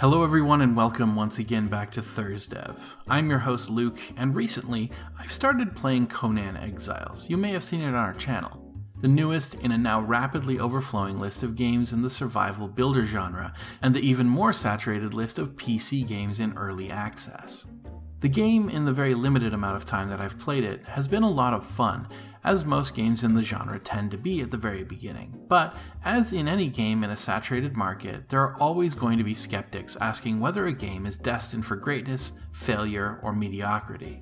Hello everyone and welcome once again back to ThursDev. I'm your host Luke, and recently I've started playing Conan Exiles. You may have seen it on our channel. The newest in a now rapidly overflowing list of games in the survival builder genre, and the even more saturated list of PC games in early access. The game, in the very limited amount of time that I've played it, has been a lot of fun, as most games in the genre tend to be at the very beginning. But, as in any game in a saturated market, there are always going to be skeptics asking whether a game is destined for greatness, failure, or mediocrity.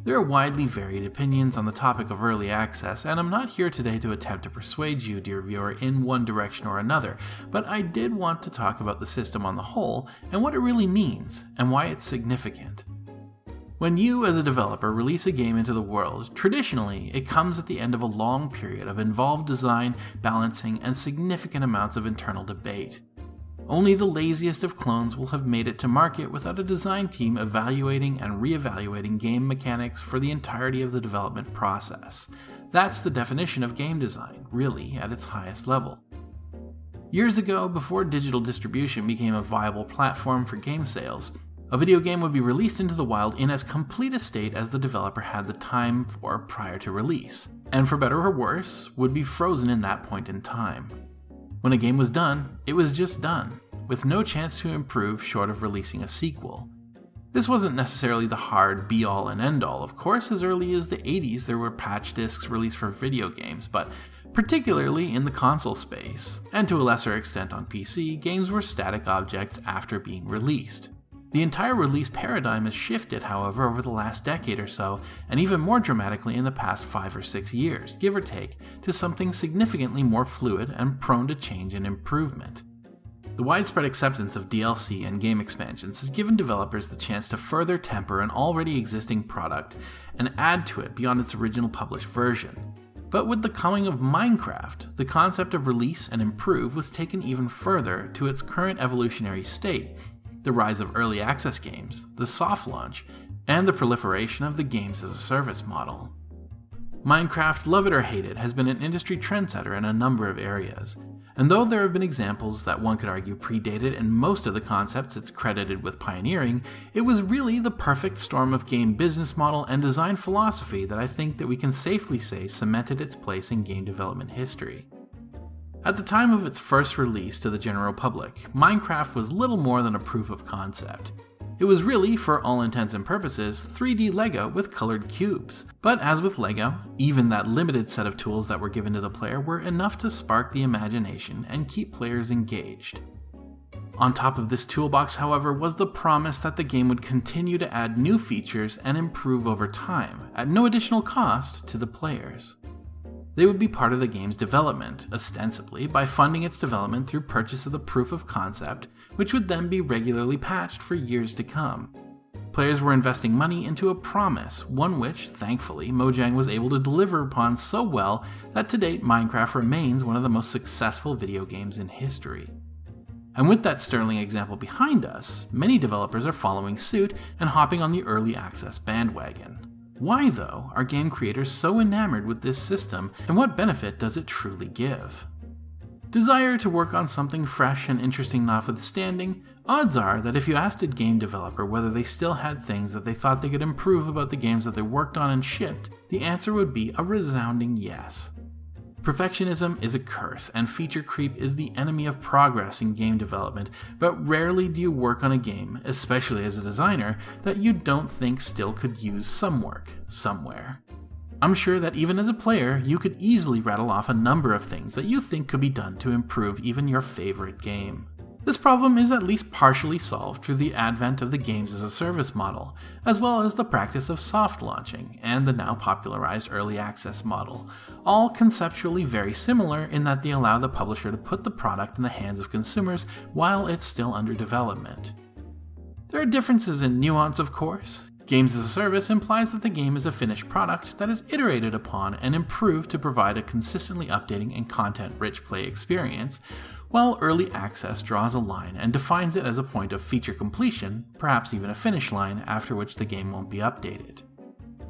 There are widely varied opinions on the topic of early access, and I'm not here today to attempt to persuade you, dear viewer, in one direction or another, but I did want to talk about the system on the whole, and what it really means, and why it's significant. When you, as a developer, release a game into the world, traditionally, it comes at the end of a long period of involved design, balancing, and significant amounts of internal debate. Only the laziest of clones will have made it to market without a design team evaluating and re-evaluating game mechanics for the entirety of the development process. That's the definition of game design, really, at its highest level. Years ago, before digital distribution became a viable platform for game sales, a video game would be released into the wild in as complete a state as the developer had the time for prior to release, and for better or worse, would be frozen in that point in time. When a game was done, it was just done, with no chance to improve short of releasing a sequel. This wasn't necessarily the hard be-all and end-all. Of course, as early as the 80s there were patch discs released for video games, but particularly in the console space, and to a lesser extent on PC, games were static objects after being released. The entire release paradigm has shifted, however, over the last decade or so, and even more dramatically in the past 5 or 6 years, give or take, to something significantly more fluid and prone to change and improvement. The widespread acceptance of DLC and game expansions has given developers the chance to further temper an already existing product and add to it beyond its original published version. But with the coming of Minecraft, the concept of release and improve was taken even further to its current evolutionary state. The rise of early access games, the soft launch, and the proliferation of the games as a service model. Minecraft, love it or hate it, has been an industry trendsetter in a number of areas, and though there have been examples that one could argue predated in most of the concepts it's credited with pioneering, it was really the perfect storm of game business model and design philosophy that I think that we can safely say cemented its place in game development history. At the time of its first release to the general public, Minecraft was little more than a proof of concept. It was really, for all intents and purposes, 3D Lego with colored cubes. But as with Lego, even that limited set of tools that were given to the player were enough to spark the imagination and keep players engaged. On top of this toolbox, however, was the promise that the game would continue to add new features and improve over time, at no additional cost to the players. They would be part of the game's development, ostensibly by funding its development through purchase of the proof of concept, which would then be regularly patched for years to come. Players were investing money into a promise, one which, thankfully, Mojang was able to deliver upon so well that to date Minecraft remains one of the most successful video games in history. And with that sterling example behind us, many developers are following suit and hopping on the early access bandwagon. Why, though, are game creators so enamored with this system, and what benefit does it truly give? Desire to work on something fresh and interesting notwithstanding, odds are that if you asked a game developer whether they still had things that they thought they could improve about the games that they worked on and shipped, the answer would be a resounding yes. Perfectionism is a curse, and feature creep is the enemy of progress in game development, but rarely do you work on a game, especially as a designer, that you don't think still could use some work, somewhere. I'm sure that even as a player, you could easily rattle off a number of things that you think could be done to improve even your favorite game. This problem is at least partially solved through the advent of the games as a service model, as well as the practice of soft launching and the now popularized early access model, all conceptually very similar in that they allow the publisher to put the product in the hands of consumers while it's still under development. There are differences in nuance, of course. Games as a service implies that the game is a finished product that is iterated upon and improved to provide a consistently updating and content-rich play experience, while early access draws a line and defines it as a point of feature completion, perhaps even a finish line after which the game won't be updated.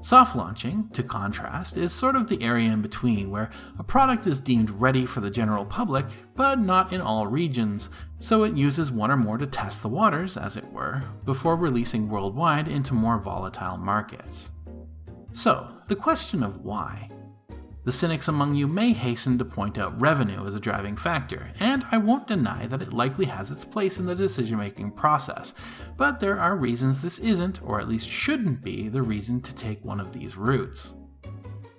Soft launching, to contrast, is sort of the area in between where a product is deemed ready for the general public, but not in all regions, so it uses one or more to test the waters, as it were, before releasing worldwide into more volatile markets. So, the question of why? The cynics among you may hasten to point out revenue as a driving factor, and I won't deny that it likely has its place in the decision-making process, but there are reasons this isn't, or at least shouldn't be, the reason to take one of these routes.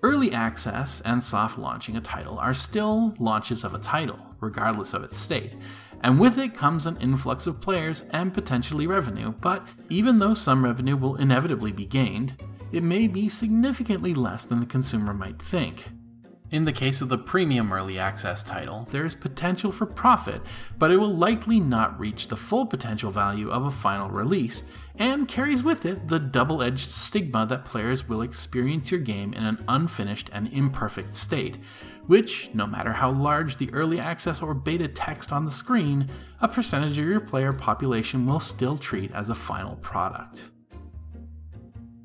Early access and soft launching a title are still launches of a title, regardless of its state, and with it comes an influx of players and potentially revenue, but even though some revenue will inevitably be gained, it may be significantly less than the consumer might think. In the case of the premium early access title, there is potential for profit, but it will likely not reach the full potential value of a final release, and carries with it the double-edged stigma that players will experience your game in an unfinished and imperfect state, which, no matter how large the early access or beta text on the screen, a percentage of your player population will still treat as a final product.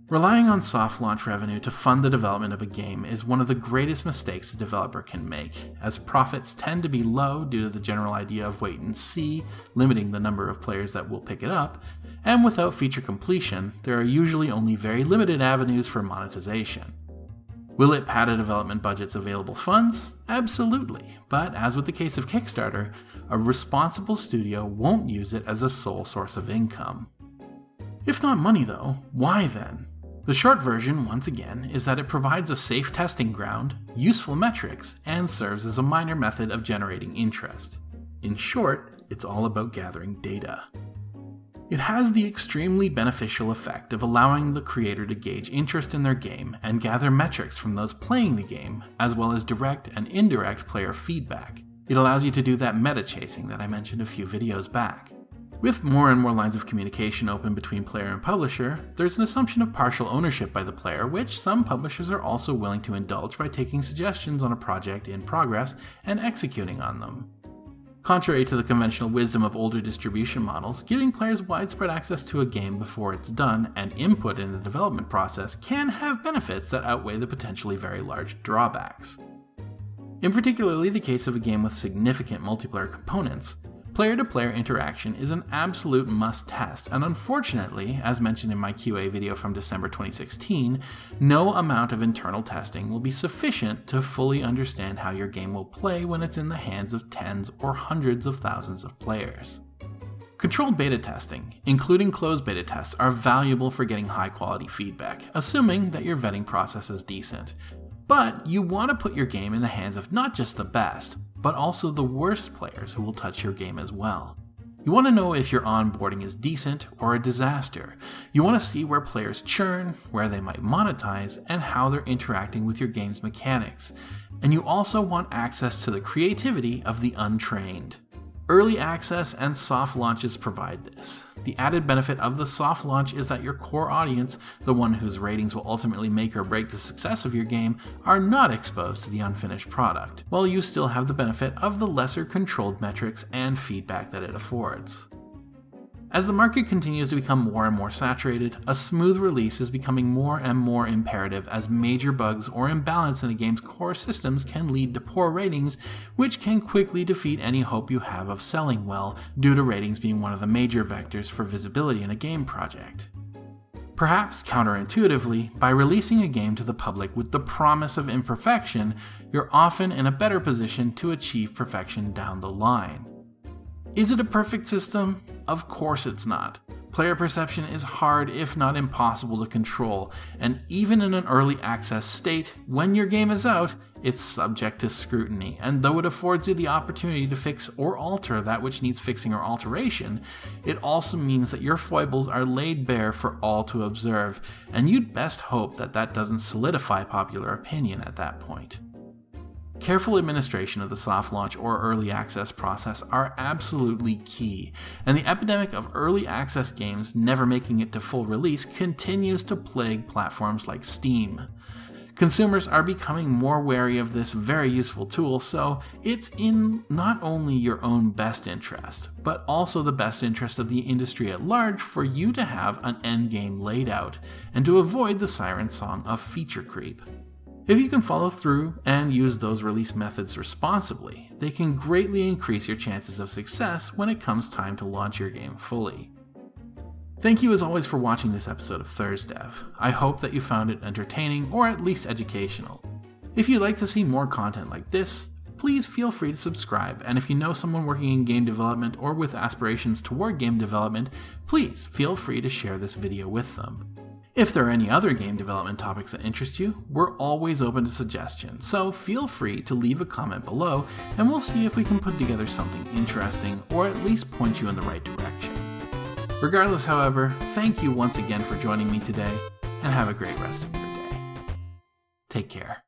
Relying on soft launch revenue to fund the development of a game is one of the greatest mistakes a developer can make, as profits tend to be low due to the general idea of wait and see, limiting the number of players that will pick it up, and without feature completion, there are usually only very limited avenues for monetization. Will it pad a development budget's available funds? Absolutely, but as with the case of Kickstarter, a responsible studio won't use it as a sole source of income. If not money though, why then? The short version, once again, is that it provides a safe testing ground, useful metrics, and serves as a minor method of generating interest. In short, it's all about gathering data. It has the extremely beneficial effect of allowing the creator to gauge interest in their game and gather metrics from those playing the game, as well as direct and indirect player feedback. It allows you to do that meta chasing that I mentioned a few videos back. With more and more lines of communication open between player and publisher, there's an assumption of partial ownership by the player, which some publishers are also willing to indulge by taking suggestions on a project in progress and executing on them. Contrary to the conventional wisdom of older distribution models, giving players widespread access to a game before it's done and input in the development process can have benefits that outweigh the potentially very large drawbacks. In particularly the case of a game with significant multiplayer components, player-to-player interaction is an absolute must-test, and unfortunately, as mentioned in my QA video from December 2016, no amount of internal testing will be sufficient to fully understand how your game will play when it's in the hands of tens or hundreds of thousands of players. Controlled beta testing, including closed beta tests, are valuable for getting high-quality feedback, assuming that your vetting process is decent. But you want to put your game in the hands of not just the best, but also the worst players who will touch your game as well. You want to know if your onboarding is decent or a disaster. You want to see where players churn, where they might monetize, and how they're interacting with your game's mechanics. And you also want access to the creativity of the untrained. Early access and soft launches provide this. The added benefit of the soft launch is that your core audience, the one whose ratings will ultimately make or break the success of your game, are not exposed to the unfinished product, while you still have the benefit of the lesser controlled metrics and feedback that it affords. As the market continues to become more and more saturated, a smooth release is becoming more and more imperative, as major bugs or imbalance in a game's core systems can lead to poor ratings, which can quickly defeat any hope you have of selling well, due to ratings being one of the major vectors for visibility in a game project. Perhaps counterintuitively, by releasing a game to the public with the promise of imperfection, you're often in a better position to achieve perfection down the line. Is it a perfect system? Of course it's not. Player perception is hard, if not impossible, to control, and even in an early access state, when your game is out, it's subject to scrutiny, and though it affords you the opportunity to fix or alter that which needs fixing or alteration, it also means that your foibles are laid bare for all to observe, and you'd best hope that that doesn't solidify popular opinion at that point. Careful administration of the soft launch or early access process are absolutely key, and the epidemic of early access games never making it to full release continues to plague platforms like Steam. Consumers are becoming more wary of this very useful tool, so it's in not only your own best interest, but also the best interest of the industry at large for you to have an endgame laid out and to avoid the siren song of feature creep. If you can follow through and use those release methods responsibly, they can greatly increase your chances of success when it comes time to launch your game fully. Thank you as always for watching this episode of ThursDev. I hope that you found it entertaining or at least educational. If you'd like to see more content like this, please feel free to subscribe, and if you know someone working in game development or with aspirations toward game development, please feel free to share this video with them. If there are any other game development topics that interest you, we're always open to suggestions, so feel free to leave a comment below and we'll see if we can put together something interesting or at least point you in the right direction. Regardless, however, thank you once again for joining me today, and have a great rest of your day. Take care.